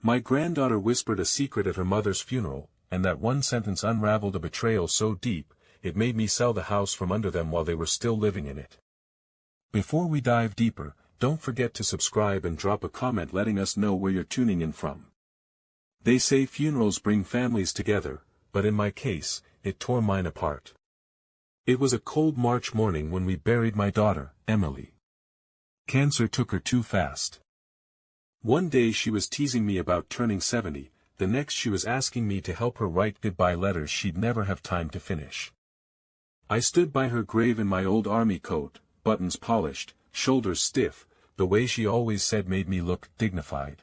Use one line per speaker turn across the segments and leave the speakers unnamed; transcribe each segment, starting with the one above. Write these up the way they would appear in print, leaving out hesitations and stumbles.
My granddaughter whispered a secret at her mother's funeral, and that one sentence unraveled a betrayal so deep, it made me sell the house from under them while they were still living in it. Before we dive deeper, don't forget to subscribe and drop a comment letting us know where you're tuning in from. They say funerals bring families together, but in my case, it tore mine apart. It was a cold March morning when we buried my daughter, Emily. Cancer took her too fast. One day she was teasing me about turning 70, the next she was asking me to help her write goodbye letters she'd never have time to finish. I stood by her grave in my old army coat, buttons polished, shoulders stiff, the way she always said made me look dignified.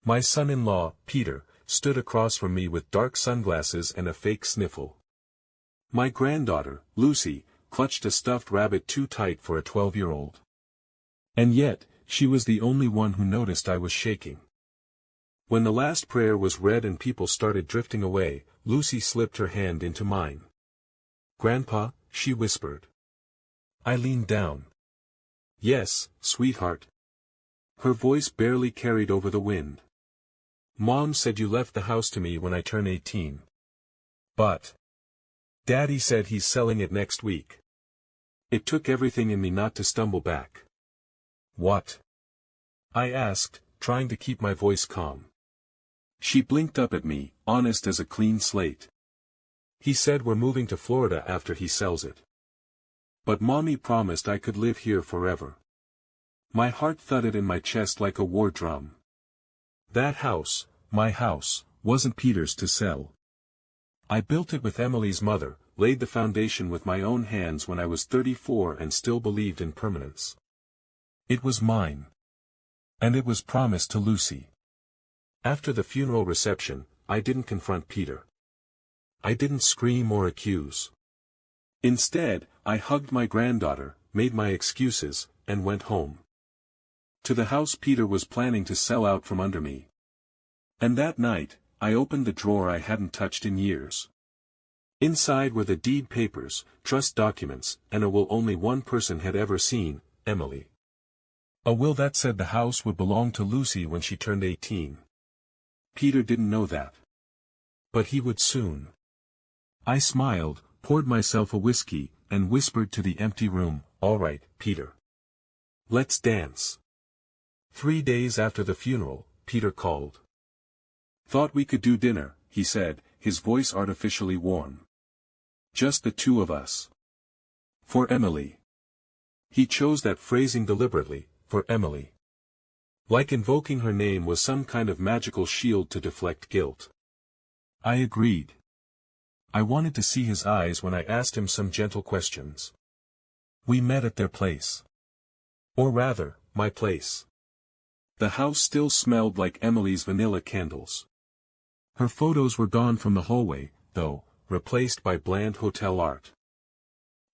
My son-in-law, Peter, stood across from me with dark sunglasses and a fake sniffle. My granddaughter, Lucy, clutched a stuffed rabbit too tight for a 12-year-old. And yet, she was the only one who noticed I was shaking. When the last prayer was read and people started drifting away, Lucy slipped her hand into mine. "Grandpa," she whispered. I leaned down. "Yes, sweetheart." Her voice barely carried over the wind. "Mom said you left the house to me when I turn 18. But Daddy said he's selling it next week." It took everything in me not to stumble back. "What?" I asked, trying to keep my voice calm. She blinked up at me, honest as a clean slate. "He said we're moving to Florida after he sells it. But Mommy promised I could live here forever." My heart thudded in my chest like a war drum. That house, my house, wasn't Peter's to sell. I built it with Emily's mother, laid the foundation with my own hands when I was 34 and still believed in permanence. It was mine. And it was promised to Lucy. After the funeral reception, I didn't confront Peter. I didn't scream or accuse. Instead, I hugged my granddaughter, made my excuses, and went home. To the house Peter was planning to sell out from under me. And that night, I opened the drawer I hadn't touched in years. Inside were the deed papers, trust documents, and a will only one person had ever seen, Emily. A will that said the house would belong to Lucy when she turned 18. Peter didn't know that. But he would soon. I smiled, poured myself a whiskey, and whispered to the empty room, "All right, Peter. Let's dance." 3 days after the funeral, Peter called. "Thought we could do dinner," he said, his voice artificially warm. "Just the two of us. For Emily." He chose that phrasing deliberately, for Emily. Like invoking her name was some kind of magical shield to deflect guilt. I agreed. I wanted to see his eyes when I asked him some gentle questions. We met at their place. Or rather, my place. The house still smelled like Emily's vanilla candles. Her photos were gone from the hallway, though, replaced by bland hotel art.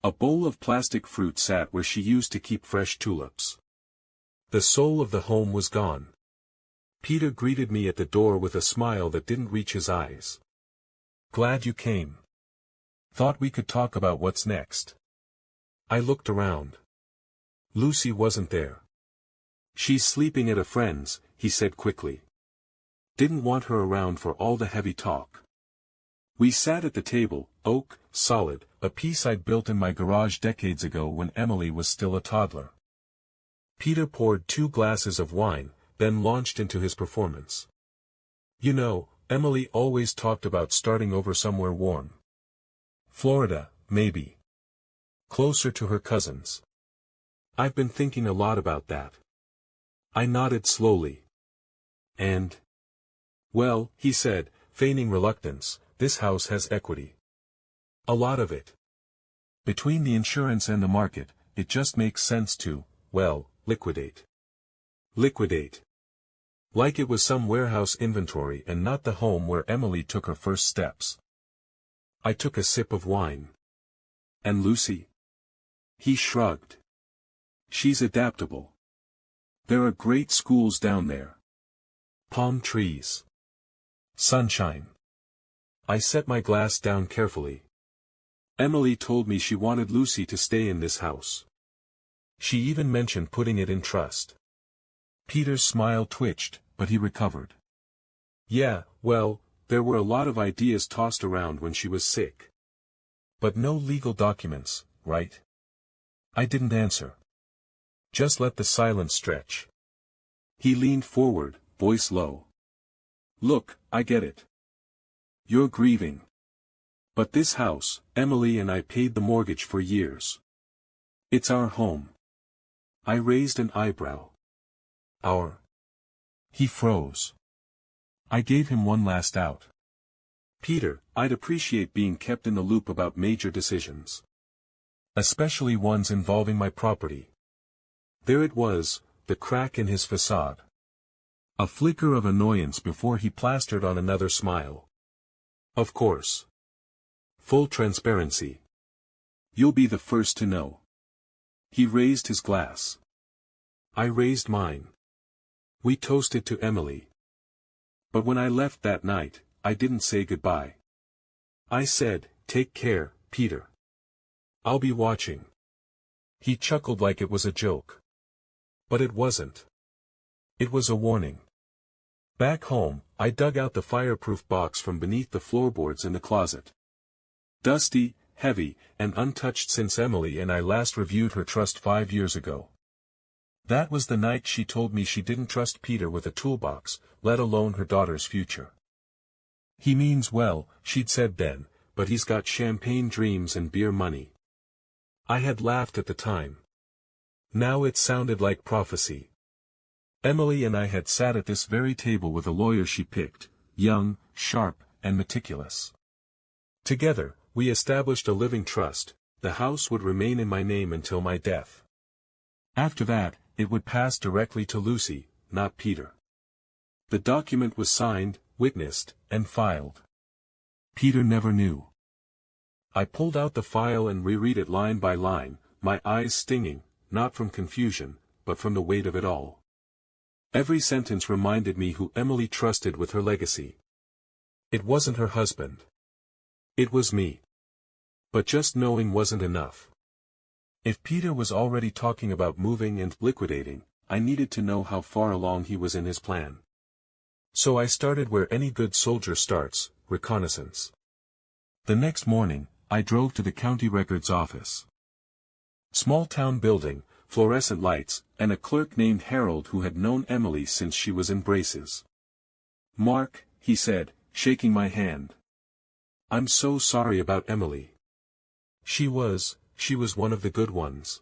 A bowl of plastic fruit sat where she used to keep fresh tulips. The soul of the home was gone. Peter greeted me at the door with a smile that didn't reach his eyes. "Glad you came. Thought we could talk about what's next." I looked around. Lucy wasn't there. "She's sleeping at a friend's," he said quickly. Didn't want her around for all the heavy talk. We sat at the table, oak, solid, a piece I'd built in my garage decades ago when Emily was still a toddler. Peter poured 2 glasses of wine, then launched into his performance. "You know, Emily always talked about starting over somewhere warm. Florida, maybe. Closer to her cousins. I've been thinking a lot about that." I nodded slowly. "And?" "Well," he said, feigning reluctance, "this house has equity. A lot of it. Between the insurance and the market, it just makes sense to, well, liquidate." Liquidate. Like it was some warehouse inventory and not the home where Emily took her first steps. I took a sip of wine. "And Lucy?" He shrugged. "She's adaptable. There are great schools down there. Palm trees. Sunshine." I set my glass down carefully. "Emily told me she wanted Lucy to stay in this house. She even mentioned putting it in trust." Peter's smile twitched, but he recovered. Yeah, well, there were a lot of ideas tossed around when she was sick. But no legal documents, right? I didn't answer. Just let the silence stretch. He leaned forward, voice low. Look, I get it. You're grieving. But this house, Emily and I paid the mortgage for years. It's our home. I raised an eyebrow. Our. He froze. I gave him one last out. Peter, I'd appreciate being kept in the loop about major decisions. Especially ones involving my property. There it was, the crack in his facade. A flicker of annoyance before he plastered on another smile. Of course. Full transparency. You'll be the first to know. He raised his glass. I raised mine. We toasted to Emily. But when I left that night, I didn't say goodbye. I said, take care, Peter. I'll be watching. He chuckled like it was a joke. But it wasn't. It was a warning. Back home, I dug out the fireproof box from beneath the floorboards in the closet. Dusty, heavy, and untouched since Emily and I last reviewed her trust 5 years ago. That was the night she told me she didn't trust Peter with a toolbox, let alone her daughter's future. He means well, she'd said then, but he's got champagne dreams and beer money. I had laughed at the time. Now it sounded like prophecy. Emily and I had sat at this very table with a lawyer she picked, young, sharp, and meticulous. Together, we established a living trust. The house would remain in my name until my death. After that, it would pass directly to Lucy, not Peter. The document was signed, witnessed, and filed. Peter never knew. I pulled out the file and reread it line by line, my eyes stinging, not from confusion, but from the weight of it all. Every sentence reminded me who Emily trusted with her legacy. It wasn't her husband. It was me. But just knowing wasn't enough. If Peter was already talking about moving and liquidating, I needed to know how far along he was in his plan. So I started where any good soldier starts, reconnaissance. The next morning, I drove to the county records office. Small town building, fluorescent lights, and a clerk named Harold who had known Emily since she was in braces. "Mark," he said, shaking my hand. "I'm so sorry about Emily. She was one of the good ones."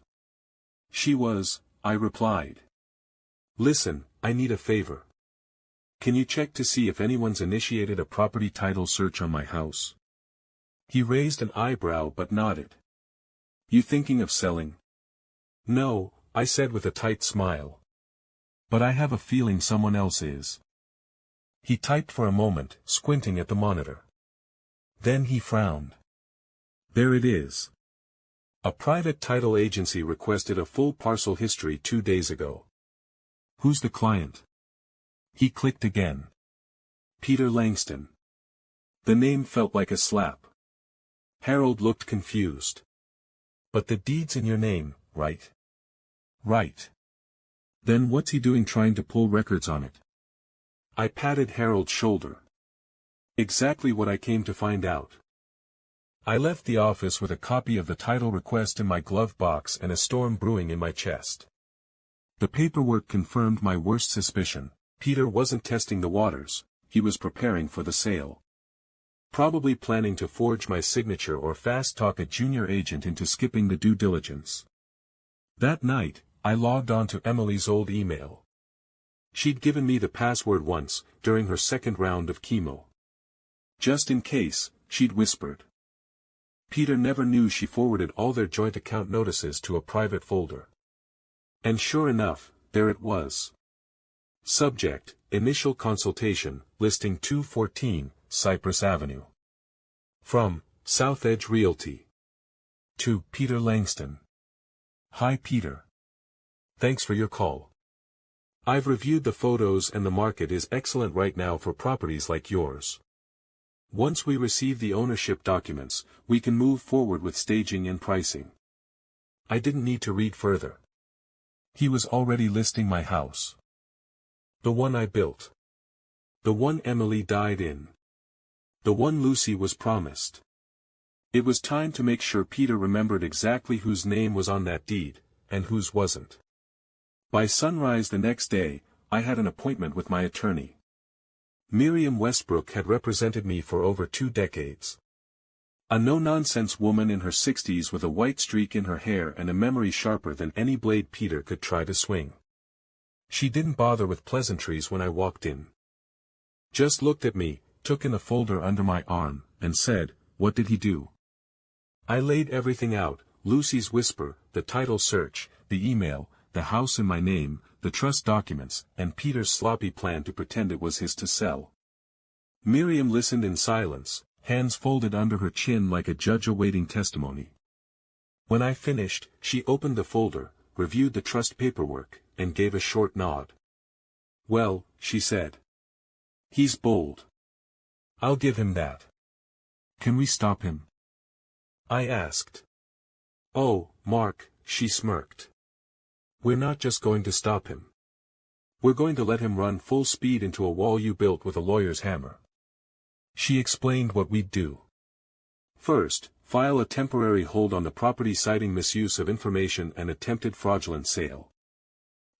"She was," I replied. "Listen, I need a favor. Can you check to see if anyone's initiated a property title search on my house?" He raised an eyebrow but nodded. "You thinking of selling?" "No," I said with a tight smile. "But I have a feeling someone else is." He typed for a moment, squinting at the monitor. Then he frowned. "There it is. A private title agency requested a full parcel history 2 days ago. Who's the client?" He clicked again. "Peter Langston." The name felt like a slap. Harold looked confused. "But the deed's in your name, right?" "Right." "Then what's he doing trying to pull records on it?" I patted Harold's shoulder. "Exactly what I came to find out." I left the office with a copy of the title request in my glove box and a storm brewing in my chest. The paperwork confirmed my worst suspicion. Peter wasn't testing the waters, he was preparing for the sale. Probably planning to forge my signature or fast-talk a junior agent into skipping the due diligence. That night, I logged on to Emily's old email. She'd given me the password once, during her second round of chemo. Just in case, she'd whispered. Peter never knew she forwarded all their joint account notices to a private folder. And sure enough, there it was. Subject, Initial Consultation, Listing 214, Cypress Avenue. From, South Edge Realty. To Peter Langston. Hi Peter. Thanks for your call. I've reviewed the photos and the market is excellent right now for properties like yours. Once we receive the ownership documents, we can move forward with staging and pricing. I didn't need to read further. He was already listing my house. The one I built. The one Emily died in. The one Lucy was promised. It was time to make sure Peter remembered exactly whose name was on that deed, and whose wasn't. By sunrise the next day, I had an appointment with my attorney. Miriam Westbrook had represented me for over 2 decades. A no-nonsense woman in her 60s with a white streak in her hair and a memory sharper than any blade Peter could try to swing. She didn't bother with pleasantries when I walked in. Just looked at me, took in a folder under my arm, and said, "What did he do?" I laid everything out, Lucy's whisper, the title search, the email, the house in my name, the trust documents, and Peter's sloppy plan to pretend it was his to sell. Miriam listened in silence, hands folded under her chin like a judge awaiting testimony. When I finished, she opened the folder, reviewed the trust paperwork, and gave a short nod. "Well," she said. "He's bold. I'll give him that. Can we stop him?" I asked. "Oh, Mark," she smirked. "We're not just going to stop him. We're going to let him run full speed into a wall you built with a lawyer's hammer." She explained what we'd do. First, file a temporary hold on the property citing misuse of information and attempted fraudulent sale.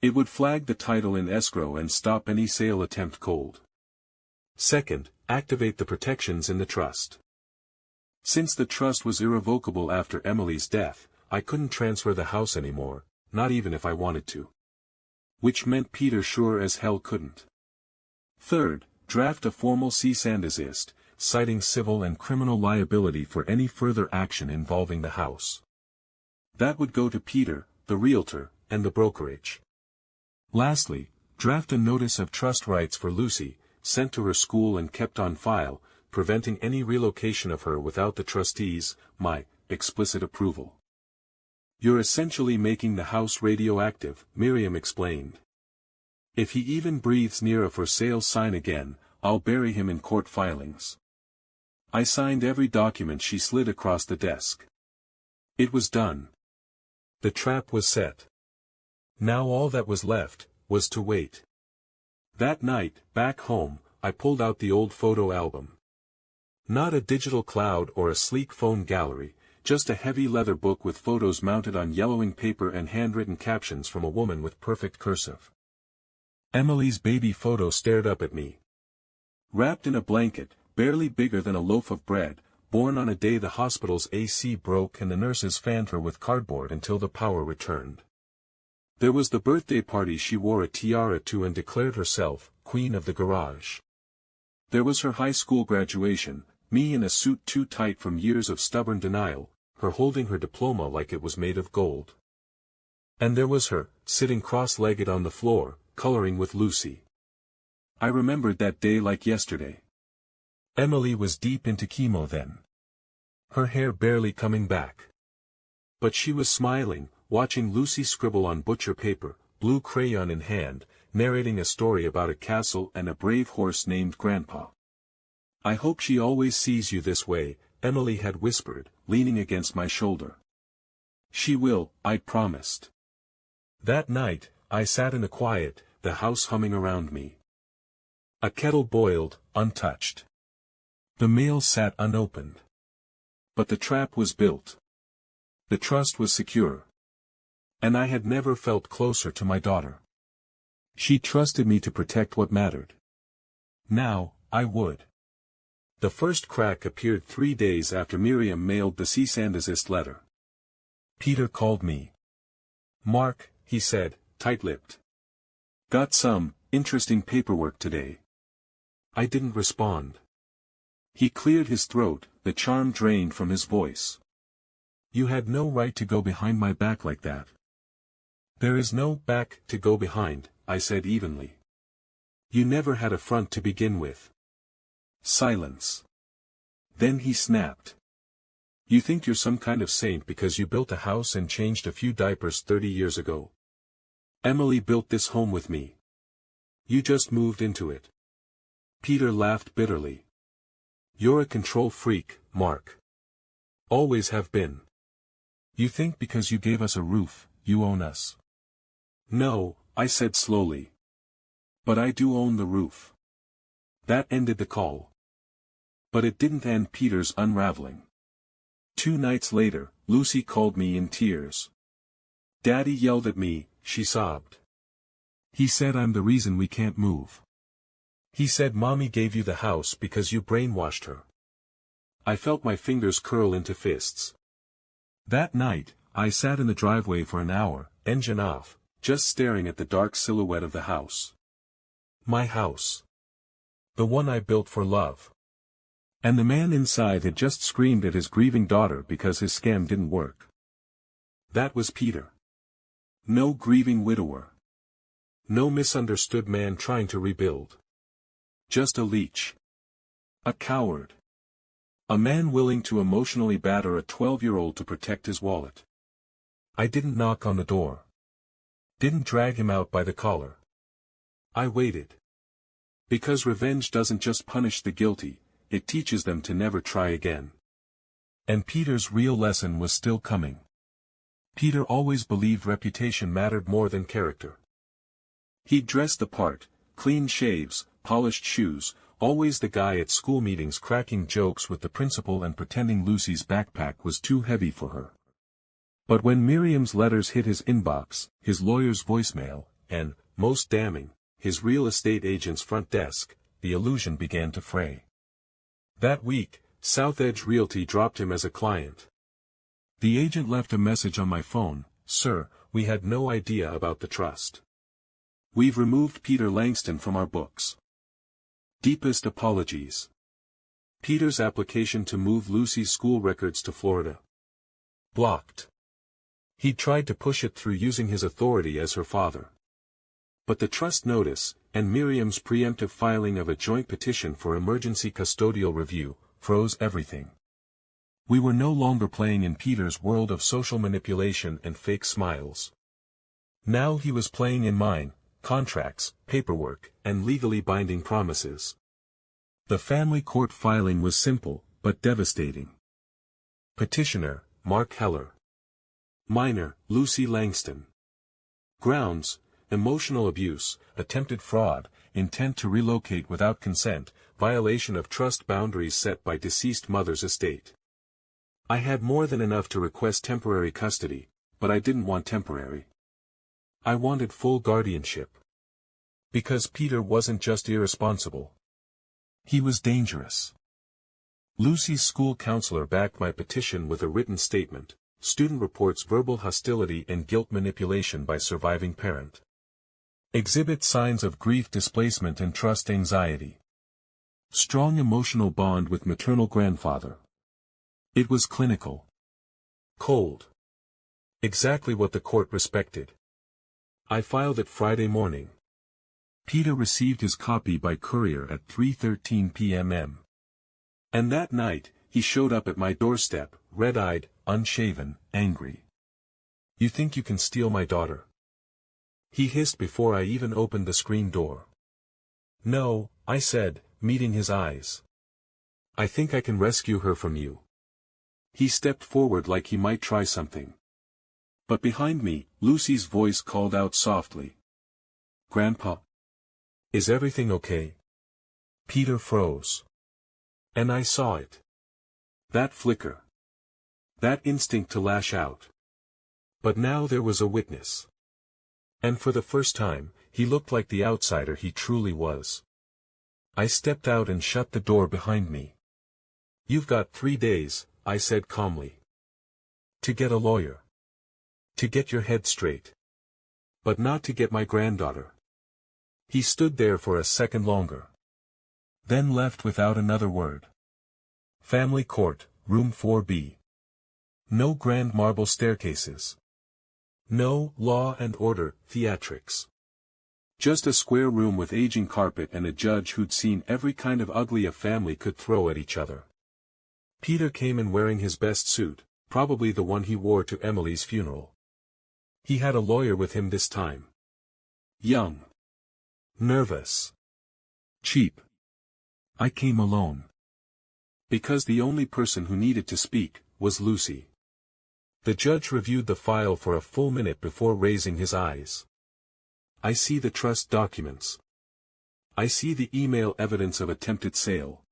It would flag the title in escrow and stop any sale attempt cold. Second, activate the protections in the trust. Since the trust was irrevocable after Emily's death, I couldn't transfer the house anymore, not even if I wanted to. Which meant Peter sure as hell couldn't. Third, draft a formal cease and desist, citing civil and criminal liability for any further action involving the house. That would go to Peter, the realtor, and the brokerage. Lastly, draft a notice of trust rights for Lucy, sent to her school and kept on file, preventing any relocation of her without the trustees, my explicit approval. "You're essentially making the house radioactive," Miriam explained. "If he even breathes near a for sale sign again, I'll bury him in court filings." I signed every document she slid across the desk. It was done. The trap was set. Now all that was left, was to wait. That night, back home, I pulled out the old photo album. Not a digital cloud or a sleek phone gallery, just a heavy leather book with photos mounted on yellowing paper and handwritten captions from a woman with perfect cursive. Emily's baby photo stared up at me. Wrapped in a blanket, barely bigger than a loaf of bread, born on a day the hospital's AC broke and the nurses fanned her with cardboard until the power returned. There was the birthday party she wore a tiara to and declared herself Queen of the Garage. There was her high school graduation, me in a suit too tight from years of stubborn denial, her holding her diploma like it was made of gold. And there was her, sitting cross-legged on the floor, coloring with Lucy. I remembered that day like yesterday. Emily was deep into chemo then. Her hair barely coming back. But she was smiling, watching Lucy scribble on butcher paper, blue crayon in hand, narrating a story about a castle and a brave horse named Grandpa. "I hope she always sees you this way," Emily had whispered, leaning against my shoulder. "She will," I promised. That night, I sat in the quiet, the house humming around me. A kettle boiled, untouched. The mail sat unopened. But the trap was built. The trust was secure. And I had never felt closer to my daughter. She trusted me to protect what mattered. Now, I would. The first crack appeared 3 days after Miriam mailed the cease and desist letter. Peter called me. "Mark," he said, tight-lipped. "Got some interesting paperwork today." I didn't respond. He cleared his throat, the charm drained from his voice. "You had no right to go behind my back like that." "There is no back to go behind," I said evenly. "You never had a front to begin with." Silence. Then he snapped. "You think you're some kind of saint because you built a house and changed a few diapers 30 years ago. Emily built this home with me. You just moved into it." Peter laughed bitterly. "You're a control freak, Mark. Always have been. You think because you gave us a roof, you own us." "No," I said slowly. "But I do own the roof. That ended the call. But it didn't end Peter's unraveling. 2 nights later, Lucy called me in tears. "Daddy yelled at me," she sobbed. "He said I'm the reason we can't move. He said Mommy gave you the house because you brainwashed her." I felt my fingers curl into fists. That night, I sat in the driveway for an hour, engine off, just staring at the dark silhouette of the house. My house. The one I built for love. And the man inside had just screamed at his grieving daughter because his scam didn't work. That was Peter. No grieving widower. No misunderstood man trying to rebuild. Just a leech. A coward. A man willing to emotionally batter a 12-year-old to protect his wallet. I didn't knock on the door. Didn't drag him out by the collar. I waited. Because revenge doesn't just punish the guilty, it teaches them to never try again. And Peter's real lesson was still coming. Peter always believed reputation mattered more than character. He'd dress the part, clean shaves, polished shoes, always the guy at school meetings cracking jokes with the principal and pretending Lucy's backpack was too heavy for her. But when Miriam's letters hit his inbox, his lawyer's voicemail, and, most damning, his real estate agent's front desk, the illusion began to fray. That week, South Edge Realty dropped him as a client. The agent left a message on my phone: "Sir, we had no idea about the trust. We've removed Peter Langston from our books. Deepest apologies. Peter's application to move Lucy's school records to Florida. Blocked. He tried to push it through using his authority as her father. But the trust notice, and Miriam's preemptive filing of a joint petition for emergency custodial review, froze everything. We were no longer playing in Peter's world of social manipulation and fake smiles. Now he was playing in mine: contracts, paperwork, and legally binding promises. The family court filing was simple, but devastating. Petitioner, Mark Heller. Minor, Lucy Langston. Grounds: emotional abuse, attempted fraud, intent to relocate without consent, violation of trust boundaries set by deceased mother's estate. I had more than enough to request temporary custody, but I didn't want temporary. I wanted full guardianship. Because Peter wasn't just irresponsible. He was dangerous. Lucy's school counselor backed my petition with a written statement: student reports verbal hostility and guilt manipulation by surviving parent. Exhibit signs of grief displacement and trust anxiety. Strong emotional bond with maternal grandfather. It was clinical. Cold. Exactly what the court respected. I filed it Friday morning. Peter received his copy by courier at 3:13 p.m. And that night, he showed up at my doorstep, red-eyed, unshaven, angry. "You think you can steal my daughter?" he hissed before I even opened the screen door. "No," I said, meeting his eyes. "I think I can rescue her from you." He stepped forward like he might try something. But behind me, Lucy's voice called out softly. "Grandpa? Is everything okay?" Peter froze. And I saw it. That flicker. That instinct to lash out. But now there was a witness. And for the first time, he looked like the outsider he truly was. I stepped out and shut the door behind me. "You've got 3 days, I said calmly. To get a lawyer. To get your head straight. But not to get my granddaughter." He stood there for a second longer. Then left without another word. Family court, room 4B. No grand marble staircases. No law and order theatrics. Just a square room with aging carpet and a judge who'd seen every kind of ugly a family could throw at each other. Peter came in wearing his best suit, probably the one he wore to Emily's funeral. He had a lawyer with him this time. Young. Nervous. Cheap. I came alone. Because the only person who needed to speak was Lucy. The judge reviewed the file for a full minute before raising his eyes. "I see the trust documents." I see the email evidence of attempted sale.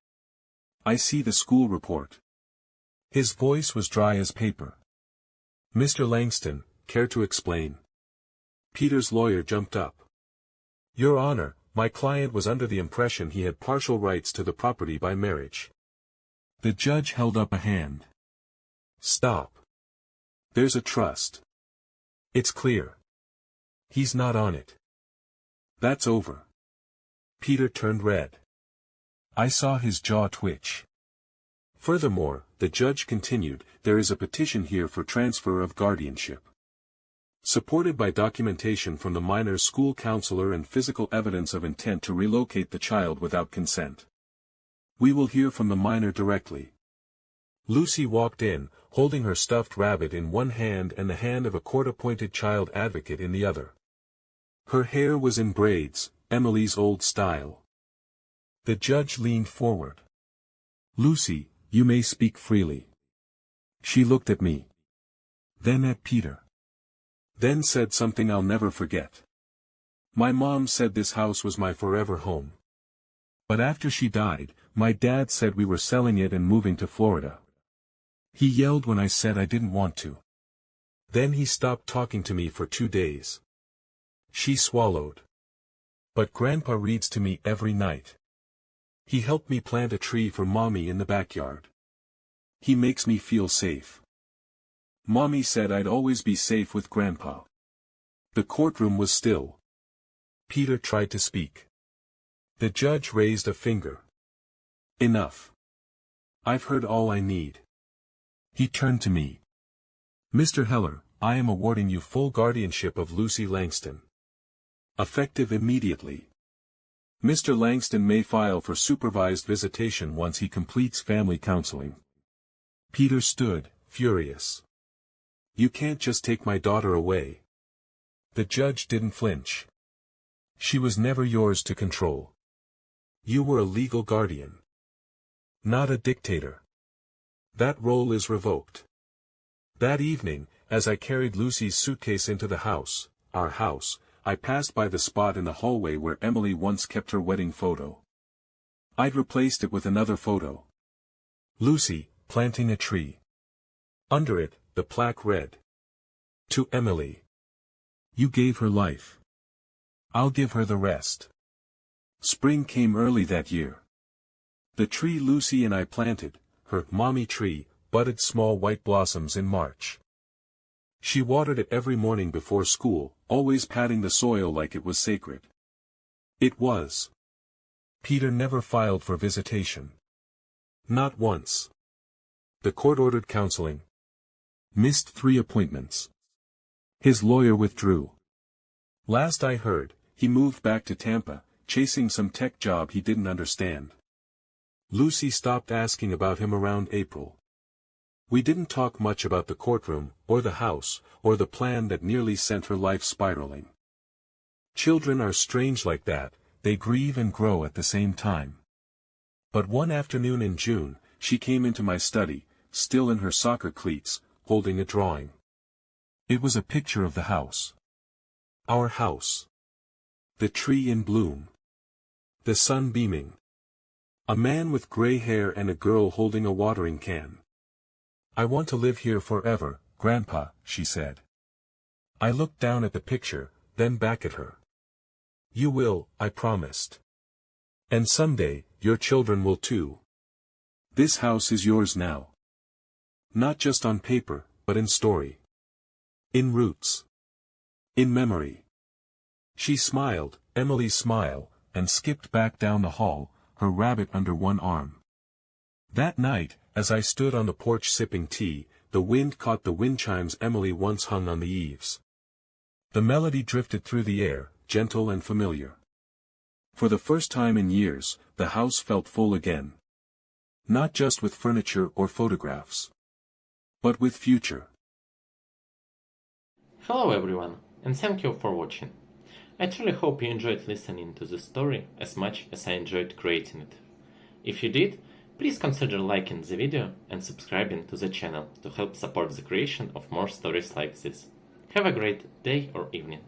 I see the school report. His voice was dry as paper. Mr. Langston, care to explain? Peter's lawyer jumped up. Your Honor, my client was under the impression he had partial rights to the property by marriage. The judge held up a hand. Stop. There's a trust. It's clear. He's not on it. That's over. Peter turned red. I saw his jaw twitch. Furthermore, the judge continued, there is a petition here for transfer of guardianship. Supported by documentation from the minor's school counselor and physical evidence of intent to relocate the child without consent. We will hear from the minor directly. Lucy walked in, holding her stuffed rabbit in one hand and the hand of a court-appointed child advocate in the other. Her hair was in braids, Emily's old style. The judge leaned forward. Lucy, you may speak freely. She looked at me. Then at Peter. Then said something I'll never forget. My mom said this house was my forever home. But after she died, my dad said we were selling it and moving to Florida. He yelled when I said I didn't want to. Then he stopped talking to me for 2 days. She swallowed. But Grandpa reads to me every night. He helped me plant a tree for Mommy in the backyard. He makes me feel safe. Mommy said I'd always be safe with Grandpa. The courtroom was still. Peter tried to speak. The judge raised a finger. Enough. I've heard all I need. He turned to me. Mr. Heller, I am awarding you full guardianship of Lucy Langston. Effective immediately. Mr. Langston may file for supervised visitation once he completes family counseling. Peter stood, furious. You can't just take my daughter away. The judge didn't flinch. She was never yours to control. You were a legal guardian. Not a dictator. That role is revoked. That evening, as I carried Lucy's suitcase into the house, our house, I passed by the spot in the hallway where Emily once kept her wedding photo. I'd replaced it with another photo. Lucy, planting a tree. Under it, the plaque read. To Emily. You gave her life. I'll give her the rest. Spring came early that year. The tree Lucy and I planted, her mommy tree, budded small white blossoms in March. She watered it every morning before school, always patting the soil like it was sacred. It was. Peter never filed for visitation. Not once. The court ordered counseling. Missed 3 appointments. His lawyer withdrew. Last I heard, he moved back to Tampa, chasing some tech job he didn't understand. Lucy stopped asking about him around April. We didn't talk much about the courtroom, or the house, or the plan that nearly sent her life spiraling. Children are strange like that, they grieve and grow at the same time. But one afternoon in June, she came into my study, still in her soccer cleats, holding a drawing. It was a picture of the house. Our house. The tree in bloom. The sun beaming. A man with gray hair and a girl holding a watering can. I want to live here forever, Grandpa, she said. I looked down at the picture, then back at her. You will, I promised. And someday, your children will too. This house is yours now. Not just on paper, but in story. In roots. In memory. She smiled, Emily's smile, and skipped back down the hall, her rabbit under one arm. That night, as I stood on the porch sipping tea, the wind caught the wind chimes Emily once hung on the eaves. The melody drifted through the air, gentle and familiar. For the first time in years, the house felt full again. Not just with furniture or photographs. But with future.
Hello everyone, and thank you for watching. I truly hope you enjoyed listening to this story as much as I enjoyed creating it. If you did, please consider liking the video and subscribing to the channel to help support the creation of more stories like this. Have a great day or evening.